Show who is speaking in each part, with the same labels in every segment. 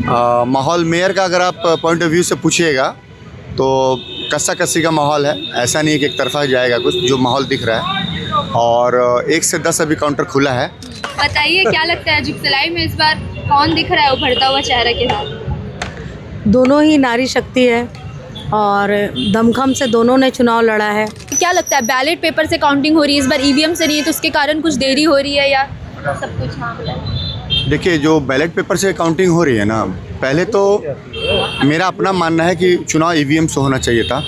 Speaker 1: माहौल मेयर का अगर आप पॉइंट ऑफ व्यू से पूछिएगा तो कस्सा कस्सी का माहौल है। ऐसा नहीं है कि एक तरफा जाएगा कुछ, जो माहौल दिख रहा है। और 1 से 10 अभी काउंटर खुला है।
Speaker 2: बताइए क्या लगता है जुगसलाई में इस बार कौन दिख रहा है उभरता हुआ चेहरा के साथ?
Speaker 3: दोनों ही नारी शक्ति है और दमखम से दोनों ने चुनाव लड़ा है।
Speaker 2: क्या लगता है बैलेट पेपर से काउंटिंग हो रही है इस बार, ईवीएम से नहीं है, तो उसके कारण कुछ देरी हो रही है या सब कुछ? हाँ बताइए।
Speaker 1: देखिए, जो बैलेट पेपर से काउंटिंग हो रही है ना, पहले तो मेरा अपना मानना है कि चुनाव ईवीएम से होना चाहिए था।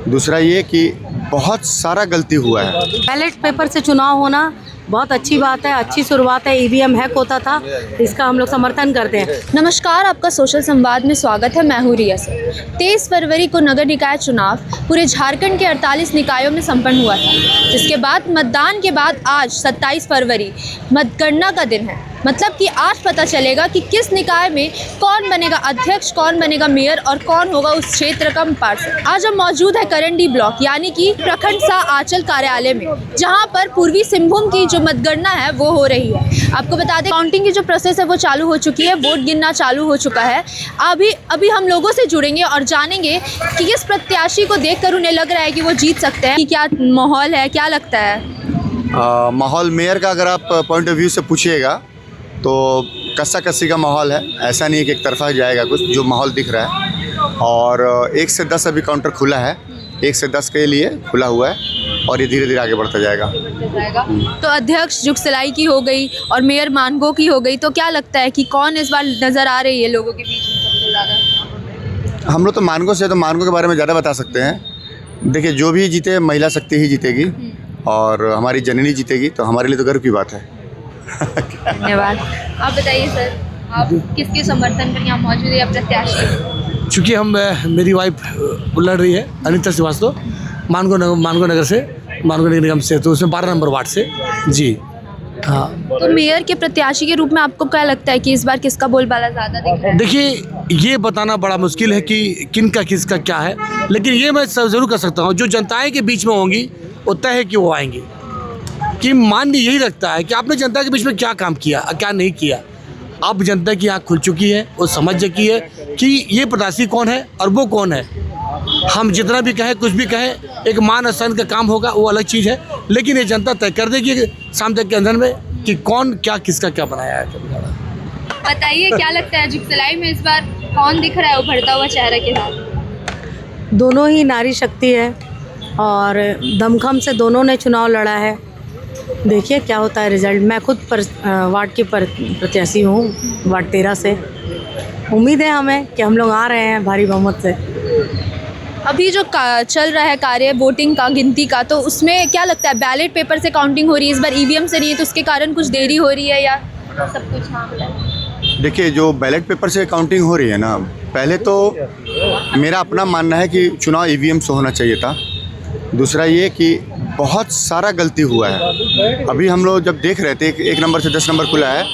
Speaker 1: दूसरा ये कि बहुत सारा गलती हुआ है।
Speaker 3: बैलेट पेपर से चुनाव होना बहुत अच्छी बात है, अच्छी शुरुआत है। ईवीएम हैक होता था, इसका हम लोग समर्थन करते हैं।
Speaker 2: नमस्कार, आपका सोशल संवाद में स्वागत है। मैं हूँ रिया से। 23 फरवरी को नगर निकाय चुनाव पूरे झारखंड के 48 निकायों में संपन्न हुआ था, जिसके बाद मतदान के बाद आज 27 फरवरी मतगणना का दिन है। मतलब कि आज पता चलेगा कि किस निकाय में कौन बनेगा अध्यक्ष, कौन बनेगा मेयर और कौन होगा उस क्षेत्र का पार्षद। आज हम मौजूद है करंडी ब्लॉक यानी कि प्रखंड सा आंचल कार्यालय में, जहां पर पूर्वी सिंहभूम की जो मतगणना है वो हो रही है। आपको बता दें, काउंटिंग की जो प्रोसेस है वो चालू हो चुकी है, वोट गिनना चालू हो चुका है। अभी हम लोगों से जुड़ेंगे और जानेंगे कि किस प्रत्याशी को देखकर उन्हें लग रहा है कि वो जीत सकते हैं। कि क्या माहौल है, क्या लगता है?
Speaker 1: माहौल मेयर का अगर आप पॉइंट ऑफ व्यू से पूछिएगा तो कस्सा कस्सी का माहौल है। ऐसा नहीं है कि एक तरफा जाएगा कुछ, जो माहौल दिख रहा है। और 1 से 10 अभी काउंटर खुला है। 1 से 10 के लिए खुला हुआ है और ये धीरे धीरे आगे बढ़ता जाएगा।
Speaker 2: तो अध्यक्ष जुगसलाई की हो गई और मेयर मानगो की हो गई, तो क्या लगता है कि कौन इस बार नज़र आ रही है लोगों के बीच में सबसे ज़्यादा?
Speaker 1: हम लोग तो मानगो से, तो मानगो के बारे में ज़्यादा बता सकते हैं। देखिए, जो भी जीते महिला शक्ति ही जीतेगी और हमारी जननी जीतेगी, तो हमारे लिए तो गर्व की बात है।
Speaker 2: धन्यवाद। आप बताइए सर, आप किसके समर्थन पर यहाँ मौजूद है या प्रत्याशी?
Speaker 4: चूँकि मेरी वाइफ लड़ रही है अनिता श्रीवास्तव मानगो नगर से, मानगो नगर निगम से, तो उसमें 12 नंबर वार्ड से जी। हाँ,
Speaker 2: तो मेयर के प्रत्याशी के रूप में आपको क्या लगता है कि इस बार किसका बोलबाला ज़्यादा दिख रहा है?
Speaker 4: देखिए, ये बताना बड़ा मुश्किल है कि किनका किसका क्या है, लेकिन ये मैं ज़रूर कर सकता हूँ, जो जनताएँ के बीच में होंगी वो तय है कि वो आएंगी। कि मान्य यही रखता है कि आपने जनता के बीच में क्या काम किया, क्या नहीं किया। अब जनता की आँख खुल चुकी है, वो समझ चुकी है कि ये प्रत्याशी कौन है और वो कौन है। हम जितना भी कहें, कुछ भी कहें, एक मान सम्मान का काम होगा, वो अलग चीज़ है, लेकिन ये जनता तय कर देगी शाम तक के अंदर में कि कौन क्या किसका क्या बनाया है।
Speaker 2: बताइए क्या लगता है जुगसलाई में इस बार कौन दिख रहा है उभरता हुआ चेहरा के साथ?
Speaker 3: दोनों ही नारी शक्ति है और दमखम से दोनों ने चुनाव लड़ा है। देखिए क्या होता है रिजल्ट। मैं खुद वार्ड की प्रत्याशी हूँ, वार्ड 13 से। उम्मीद है हमें कि हम लोग आ रहे हैं भारी बहुमत से।
Speaker 2: अभी जो चल रहा है कार्य वोटिंग का, गिनती का, तो उसमें क्या लगता है बैलेट पेपर से काउंटिंग हो रही है इस बार, ईवीएम से नहीं है, तो उसके कारण कुछ देरी हो रही है या सब कुछ? हाँ बताइए।
Speaker 1: देखिए, जो बैलेट पेपर से काउंटिंग हो रही है ना, पहले तो मेरा अपना मानना है कि चुनाव ईवीएम से होना चाहिए था। दूसरा ये कि बहुत सारा गलती हुआ है। अभी हम लोग जब देख रहे थे, 1 नंबर से 10 नंबर खुला है,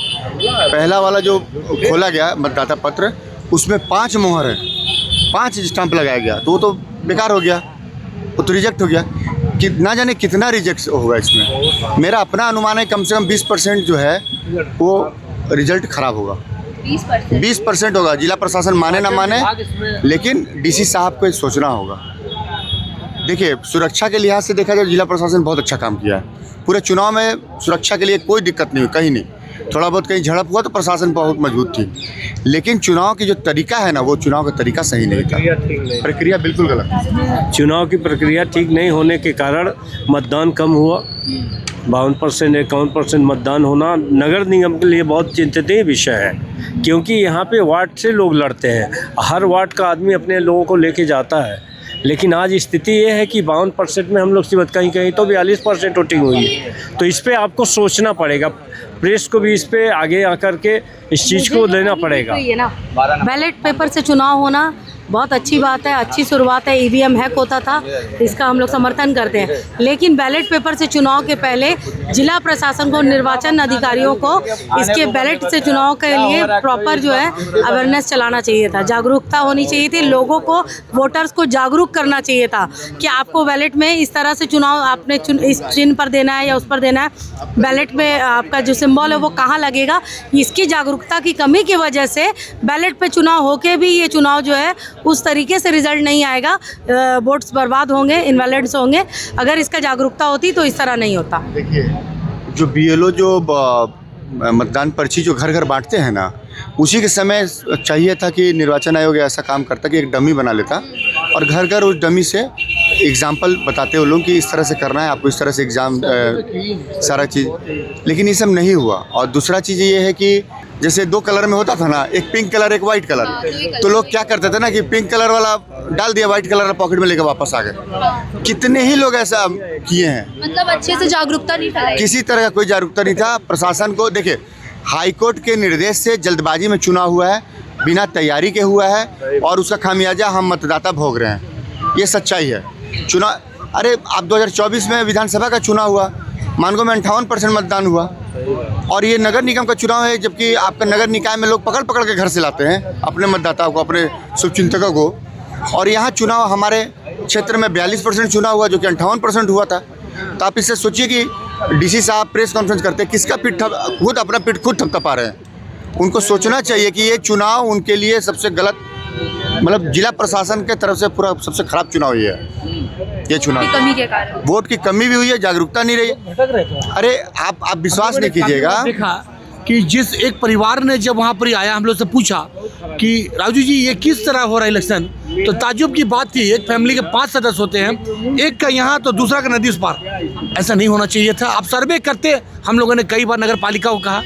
Speaker 1: पहला वाला जो खोला गया मतदाता पत्र, उसमें 5 मोहर है, 5 स्टाम्प लगाया गया, तो वो तो बेकार हो गया, वो तो रिजेक्ट हो गया। कि ना जाने कितना रिजेक्ट होगा इसमें। मेरा अपना अनुमान है कम से कम 20% जो है वो रिजल्ट ख़राब होगा। 20% होगा। जिला प्रशासन माने ना माने, लेकिन डीसी साहब को सोचना होगा। देखिए, सुरक्षा के लिहाज से देखा जाए, जिला प्रशासन बहुत अच्छा काम किया है। पूरे चुनाव में सुरक्षा के लिए कोई दिक्कत नहीं हुई, कहीं नहीं। थोड़ा बहुत कहीं झड़प हुआ तो प्रशासन बहुत मजबूत थी, लेकिन चुनाव की जो तरीका है ना, वो चुनाव का तरीका सही नहीं था। प्रक्रिया बिल्कुल गलत है।
Speaker 5: चुनाव की प्रक्रिया ठीक नहीं होने के कारण मतदान कम हुआ। 52% 51% मतदान होना नगर निगम के लिए बहुत चिंतनीय विषय है, क्योंकि यहाँ पे वार्ड से लोग लड़ते हैं। हर वार्ड का आदमी अपने लोगों को लेके जाता है, लेकिन आज स्थिति ये है कि 52% में हम लोग सिर्फ कहीं कहीं तो 42% वोटिंग हुई है। तो इस पर आपको सोचना पड़ेगा, प्रेस को भी इस पर आगे आकर के इस चीज़ को लेना पड़ेगा।
Speaker 3: बैलेट पेपर से चुनाव होना बहुत अच्छी बात है, अच्छी शुरुआत है। ईवीएम हैक होता था, इसका हम लोग समर्थन करते हैं, लेकिन बैलेट पेपर से चुनाव के पहले जिला प्रशासन को, निर्वाचन अधिकारियों को इसके बैलेट से चुनाव के लिए प्रॉपर जो है अवेयरनेस चलाना चाहिए था, जागरूकता होनी चाहिए थी, लोगों को, वोटर्स को जागरूक करना चाहिए था कि आपको बैलेट में इस तरह से चुनाव आपने इस चिन्ह पर देना है या उस पर देना है, बैलेट में आपका जो सिंबल है वो कहाँ लगेगा। इसकी जागरूकता की कमी की वजह से बैलेट पे चुनाव होके भी ये चुनाव जो है उस तरीके से रिजल्ट नहीं आएगा, वोट्स बर्बाद होंगे, इनवैलिड्स होंगे। अगर इसका जागरूकता होती तो इस तरह नहीं होता।
Speaker 1: देखिए, जो BLO जो मतदान पर्ची जो घर घर बांटते हैं ना, उसी के समय चाहिए था कि निर्वाचन आयोग ऐसा काम करता कि एक डमी बना लेता और घर घर उस डमी से एग्जाम्पल बताते वो लोग कि इस तरह से करना है आपको, इस तरह से एग्ज़ाम सारा चीज़, लेकिन ये सब नहीं हुआ। और दूसरा चीज़ ये है कि जैसे 2 कलर में होता था ना, एक पिंक कलर एक वाइट कलर, तो लोग क्या करते थे ना कि पिंक कलर वाला डाल दिया, वाइट कलर पॉकेट में लेकर वापस आ गए। कितने ही लोग ऐसा किए हैं।
Speaker 2: मतलब अच्छे से जागरूकता नहीं फैलाई,
Speaker 1: किसी तरह का कोई जागरूकता नहीं था प्रशासन को। देखिए, हाईकोर्ट के निर्देश से जल्दबाजी में चुनाव हुआ है, बिना तैयारी के हुआ है और उसका खामियाजा हम मतदाता भोग रहे हैं, ये सच्चाई है। चुनाव, अरे आप 2024 में विधानसभा का चुनाव हुआ, मानगो में 58% मतदान हुआ और ये नगर निगम का चुनाव है, जबकि आपका नगर निकाय में लोग पकड़ पकड़ के घर से लाते हैं अपने मतदाताओं को, अपने शुभचिंतकों को। और यहाँ चुनाव हमारे क्षेत्र में 42% चुनाव हुआ, जो कि 58% हुआ था। तो आप इससे सोचिए कि DC साहब प्रेस कॉन्फ्रेंस करते हैं, किसका पीठ खुद अपना पीठ खुद थपथपा रहे हैं। उनको सोचना चाहिए कि ये चुनाव उनके लिए सबसे गलत, मतलब जिला प्रशासन के तरफ से पूरा सबसे खराब चुनाव ये है। ये चुनाव
Speaker 2: कमी के कारण
Speaker 1: वोट की कमी भी हुई है, जागरूकता नहीं रही है। अरे आप विश्वास नहीं कीजिएगा,
Speaker 4: देखा कि जिस एक परिवार ने जब वहाँ पर आया, हम लोग से पूछा कि राजू जी ये किस तरह हो रहा है इलेक्शन, तो ताज्जुब की बात थी, एक फैमिली के 5 सदस्य होते हैं, एक का यहाँ तो दूसरा का नदी उस पार। ऐसा नहीं होना चाहिए था। आप सर्वे करते, हम लोगों ने कई बार नगर पालिका को कहा,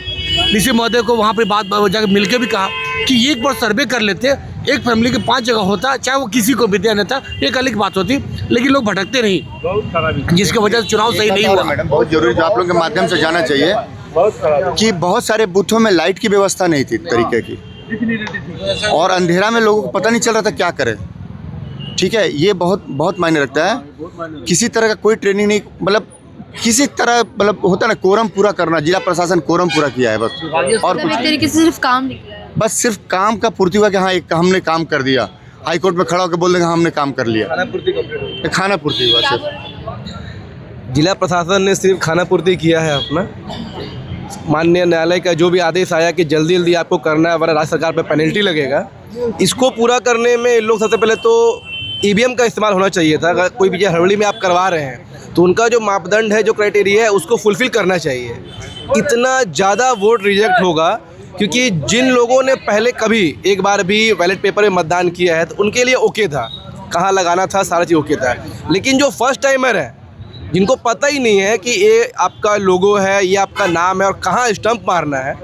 Speaker 4: डीसी महोदय को वहाँ पर बात जाकर मिलकर भी कहा कि एक बार सर्वे कर लेते, एक फैमिली के 5 जगह होता, चाहे वो किसी को भी देना था, एक अलग बात होती, लेकिन लोग भटकते नहीं, जिसकी वजह से चुनाव सही नहीं हुआ।
Speaker 1: मैडम बहुत जरूरी, जो आप लोगों के माध्यम से जाना चाहिए कि बहुत सारे बूथों में लाइट की व्यवस्था नहीं थी तरीके की, और अंधेरा में लोगों को पता नहीं चल रहा था क्या करें। ठीक है, ये बहुत बहुत मायने रखता है। किसी तरह का कोई ट्रेनिंग नहीं, मतलब किसी तरह, मतलब होता है ना कोरम पूरा करना, जिला प्रशासन कोरम पूरा किया है बस, और कुछ
Speaker 2: एक तरीके से सिर्फ काम नहीं किया है।
Speaker 1: बस सिर्फ काम का पूर्ति हुआ कि हाँ एक हमने काम कर दिया, हाईकोर्ट में खड़ा होकर बोल देंगे हमने काम कर लिया, खाना पूर्ति हुआ सिर्फ।
Speaker 6: जिला प्रशासन ने सिर्फ खाना पूर्ति किया है अपना। माननीय न्यायालय का जो भी आदेश आया कि जल्दी जल्दी आपको करना है वरना राज्य सरकार पर पेनल्टी लगेगा, इसको पूरा करने में लोग सबसे पहले तो ईवीएम का इस्तेमाल होना चाहिए था। अगर कोई भी हड़बड़ी में आप करवा रहे हैं तो उनका जो मापदंड है, जो क्राइटेरिया है, उसको फुलफिल करना चाहिए। इतना ज़्यादा वोट रिजेक्ट होगा क्योंकि जिन लोगों ने पहले कभी एक बार भी बैलेट पेपर में मतदान किया है तो उनके लिए ओके था, कहाँ लगाना था सारा चीज़ ओके था। लेकिन जो फर्स्ट टाइमर है, जिनको पता ही नहीं है कि ये आपका लोगो है, ये आपका नाम है और कहाँ स्टंप मारना है,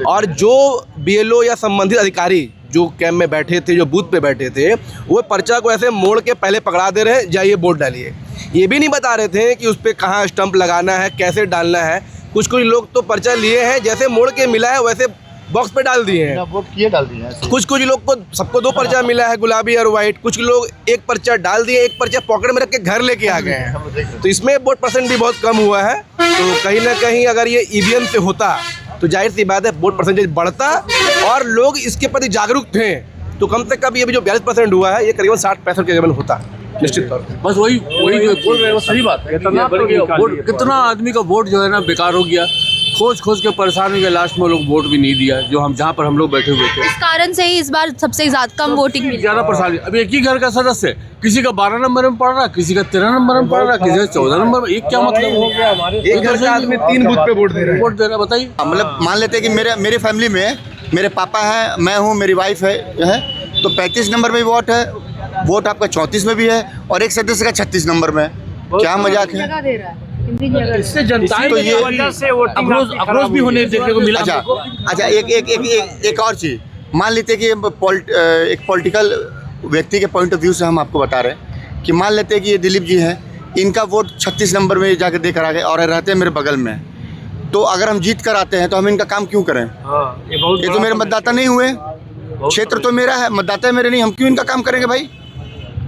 Speaker 6: और जो BLO या संबंधित अधिकारी जो कैंप में बैठे थे, जो बूथ पे बैठे थे, वो पर्चा को ऐसे मोड़ के पहले पकड़ा दे रहे हैं, जाइए वोट डालिए। ये भी नहीं बता रहे थे कि उस पर कहाँ स्टंप लगाना है, कैसे डालना है। कुछ लोग तो पर्चा लिए हैं, जैसे मोड़ के मिला है वैसे बॉक्स पे डाल दिए हैं,
Speaker 1: वोट किए डाल दिए हैं।
Speaker 6: कुछ लोग को सबको 2 पर्चा मिला है, गुलाबी और वाइट। कुछ लोग एक पर्चा डाल दिए, एक पर्चा पॉकेट में रख के घर लेके आ गए हैं। तो इसमें वोट परसेंट भी बहुत कम हुआ है। तो कहीं ना कहीं अगर ये ईवीएम से होता तो जाहिर सी बात है वोट परसेंटेज बढ़ता और लोग इसके प्रति जागरूक थे, तो कम से कम ये भी जो 42% हुआ है, ये करीबन 60-65 के करीबन होता निश्चित तौर पर।
Speaker 7: बस वही बोल रहे हैं, वो सही बात है। कितना आदमी का वोट जो है ना बेकार हो गया, खोज के परेशान हो गए, लास्ट में लोग वोट भी नहीं दिया, जो हम जहाँ पर हम लोग बैठे हुए थे।
Speaker 2: इस कारण से ही इस बार सबसे ज्यादा कम वोटिंग मिली।
Speaker 7: ज़्यादा परेशानी, अभी एक ही घर का सदस्य है, किसी का 12 नंबर में पढ़ रहा, किसी का 13 नंबर में पढ़ रहा, किसी का 14 नंबर में। एक क्या मतलब हो गया,
Speaker 6: एक घर का आदमी 3 बूथ पे वोट दे रहा है,
Speaker 7: बताइए।
Speaker 1: मतलब मान लेते हैं कि मेरे फैमिली में मेरे पापा हैं, मैं हूँ, मेरी वाइफ है, तो 35 नंबर में वोट है, वोट आपका 34 में भी है और एक सदस्य का 36 नंबर में। क्या मजाक है।
Speaker 7: इससे जनता
Speaker 1: तो ये
Speaker 7: अफरोज भी होने देखने को मिला।
Speaker 1: अच्छा एक और चीज़, मान लेते कि एक पॉलिटिकल व्यक्ति के पॉइंट ऑफ व्यू से हम आपको बता रहे हैं कि मान लेते हैं कि ये दिलीप जी हैं, इनका वोट 36 नंबर में जाकर देकर आ गए और रहते हैं मेरे बगल में, तो अगर हम जीत कर आते हैं तो हम इनका काम क्यों करें? ये तो मेरे मतदाता नहीं हुए, क्षेत्र तो मेरा है, मतदाता मेरे नहीं, हम क्यों इनका काम करेंगे भाई?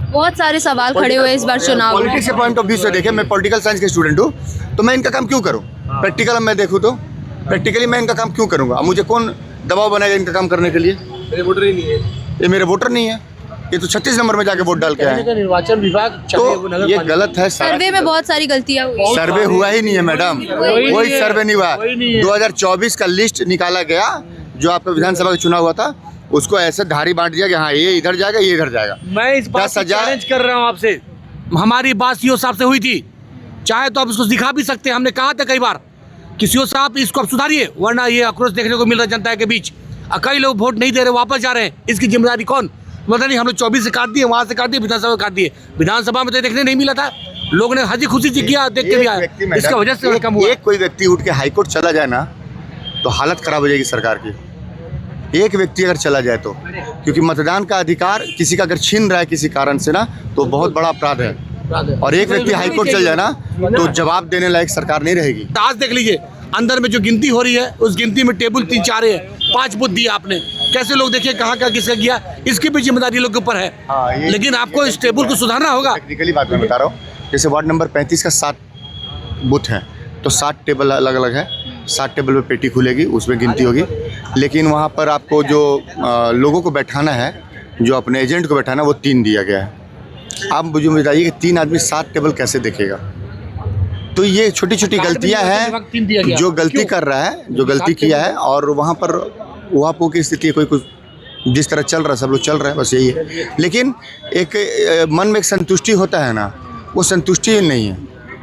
Speaker 2: बहुत सारे सवाल खड़े हुए इस बार चुनाव में।
Speaker 1: पॉलिटिक्स के पॉइंट ऑफ व्यू से देखें, मैं पॉलिटिकल साइंस के स्टूडेंट हूँ, तो मैं इनका काम क्यों करूँ? प्रैक्टिकल मैं देखूँ तो प्रैक्टिकली मैं इनका काम क्यों करूँगा? अब मुझे कौन दबाव बनाएगा इनका काम करने के लिए?
Speaker 6: मेरे वोटर ही नहीं है।
Speaker 1: ये मेरे वोटर नहीं है, ये तो 36 नंबर में जाके वोट डाल के आए।
Speaker 4: निर्वाचन विभाग
Speaker 1: तो ये गलत है।
Speaker 2: सर्वे में बहुत सारी गलतियां हुई।
Speaker 1: सर्वे हुआ ही नहीं है मैडम, कोई सर्वे नहीं हुआ। 2024 का लिस्ट निकाला गया, जो आपका विधानसभा का चुनाव हुआ था, उसको ऐसे धारी बांट दिया कि हाँ ये इधर जाएगा, ये इधर जाएगा।
Speaker 4: मैं इस बात से चैलेंज कर रहा हूँ आपसे, हमारी बात सीओ साहब से हुई थी, चाहे तो आप इसको दिखा भी सकते हैं। हमने कहा था कई बार कि सीओ साहब इसको आप सुधारिए, वरना ये आक्रोश देखने को मिल रहा है जनता के बीच। कई लोग वोट नहीं दे रहे, वापस जा रहे हैं, इसकी जिम्मेदारी कौन? मतलब नहीं, हम लोग 24 से काट दिए, वहाँ से काट दिए, विधानसभा में काट दिए। विधानसभा में तो देखने नहीं मिला था, लोग ने हंसी खुशी से किया, देख के भी आया, इसका वजह से कम हुआ।
Speaker 1: एक कोई व्यक्ति उठ के हाईकोर्ट चला जाए ना, तो हालत खराब हो जाएगी सरकार की। एक व्यक्ति अगर चला जाए तो, क्योंकि मतदान का अधिकार किसी का अगर छीन रहा है किसी कारण से ना, तो बहुत बड़ा अपराध है। और एक व्यक्ति हाईकोर्ट चल जाए ना, तो जवाब देने लायक सरकार नहीं रहेगी।
Speaker 4: आज देख लीजिए, अंदर में जो गिनती हो रही है, उस गिनती में टेबल 3-4 है, 5 बूथ दिया आपने, कैसे लोग देखिए कहाँ का किसका गया, इसकी भी जिम्मेदारी लोग के ऊपर है। लेकिन आपको इस टेबल को सुधारना होगा।
Speaker 1: टेक्निकली बात मैं बता रहा हूँ, जैसे वार्ड नंबर 35 का 7 बूथ है, तो 7 टेबल अलग अलग है, 7 टेबल पे पेटी खुलेगी, उसमें गिनती होगी। लेकिन वहाँ पर आपको जो लोगों को बैठाना है, जो अपने एजेंट को बैठाना, वो 3 दिया गया है। आप मुझे बताइए कि 3 आदमी 7 टेबल कैसे देखेगा? तो ये छोटी छोटी गलतियां हैं जो गलती कर रहा है, जो गलती किया है। और वहाँ पर वो की स्थिति कोई कुछ जिस तरह चल रहा है, सब लोग चल रहे हैं, बस यही है। लेकिन एक मन में एक संतुष्टि होता है ना, वो संतुष्टि नहीं है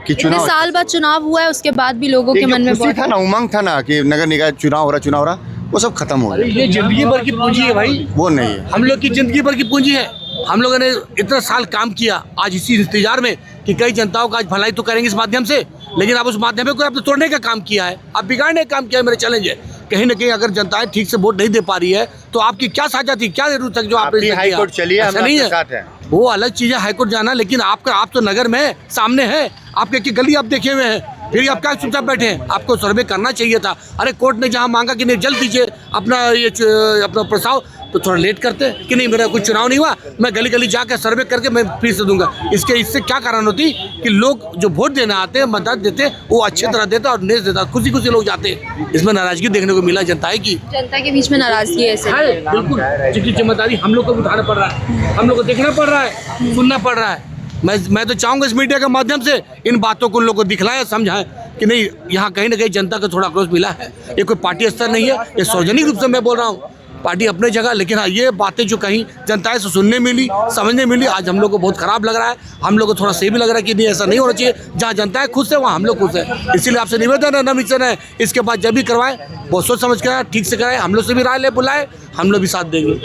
Speaker 1: कि
Speaker 2: इतने
Speaker 1: चुनाव
Speaker 2: साल बाद चुनाव हुआ है, उसके बाद भी लोगों के मन में
Speaker 1: खुशी था ना, उमंग था ना कि नगर निकाय चुनाव हो रहा, वो सब खत्म हो गया।
Speaker 4: ये जिंदगी भर की पूंजी है भाई,
Speaker 1: वो नहीं है।
Speaker 4: हम लोग की जिंदगी भर की पूंजी है। हम लोगों ने इतना साल काम किया, आज इसी इंतजार में कि कई जनताओं का आज भलाई तो करेंगे इस माध्यम से, लेकिन आप उस माध्यम में कोई आपने तोड़ने का काम किया है, आप बिगाड़ने का काम किया है। मेरा चैलेंज है, कहीं ना कहीं अगर जनताएं ठीक से वोट नहीं दे पा रही है, तो आपकी क्या साझा थी, क्या जरूरत है जो आपने
Speaker 1: हाईकोर्ट चलिए, हम
Speaker 4: नहीं
Speaker 1: आपके साथ
Speaker 4: है,
Speaker 1: हैं।
Speaker 4: वो अलग चीज है हाईकोर्ट जाना, लेकिन आप तो नगर में सामने है, आपके की गली आप देखे हुए हैं, फिर आप क्या चुपचाप बैठे हैं? आपको सर्वे करना चाहिए था। अरे कोर्ट ने जहाँ मांगा कि नहीं जल्द दीजिए अपना प्रस्ताव, तो थोड़ा लेट करते कि नहीं मेरा कुछ चुनाव नहीं हुआ, मैं गली गली जाकर सर्वे करके मैं फिर से दूंगा। इससे क्या कारण होती कि लोग जो वोट देना आते हैं, मतदान देते हैं, वो अच्छी तरह देता और नहीं देता, खुशी खुशी लोग जाते हैं। इसमें नाराजगी देखने को मिला जनता के बीच में नाराजगी है, बिल्कुल, जिसकी जिम्मेदारी हम लोग को उठाना पड़ रहा है, हम लोग को देखना पड़ रहा है, सुनना पड़ रहा है। मैं तो चाहूँगा इस मीडिया के माध्यम से इन बातों को उन लोगों को दिखलाएं, समझाएं कि नहीं, यहाँ कहीं ना कहीं जनता को थोड़ा आक्रोश मिला है। ये कोई पार्टी स्तर नहीं है, ये सार्वजनिक रूप से मैं बोल रहा हूँ, पार्टी अपने जगह, लेकिन हाँ ये बातें जो कहीं जनता से सुनने मिली, समझने मिली, आज हम लोग को बहुत खराब लग रहा है। हम लोग को थोड़ा सही भी लग रहा है कि नहीं ऐसा नहीं होना चाहिए। जहाँ जनता है खुश है, वहाँ हम लोग खुश है। इसीलिए आपसे निवेदन है, नम्र है, इसके बाद जब भी करवाएं बहुत सोच समझ कर ठीक से कराएं, हम लोग से भी राय ले बुलाएं, हम लोग भी साथ देंगे।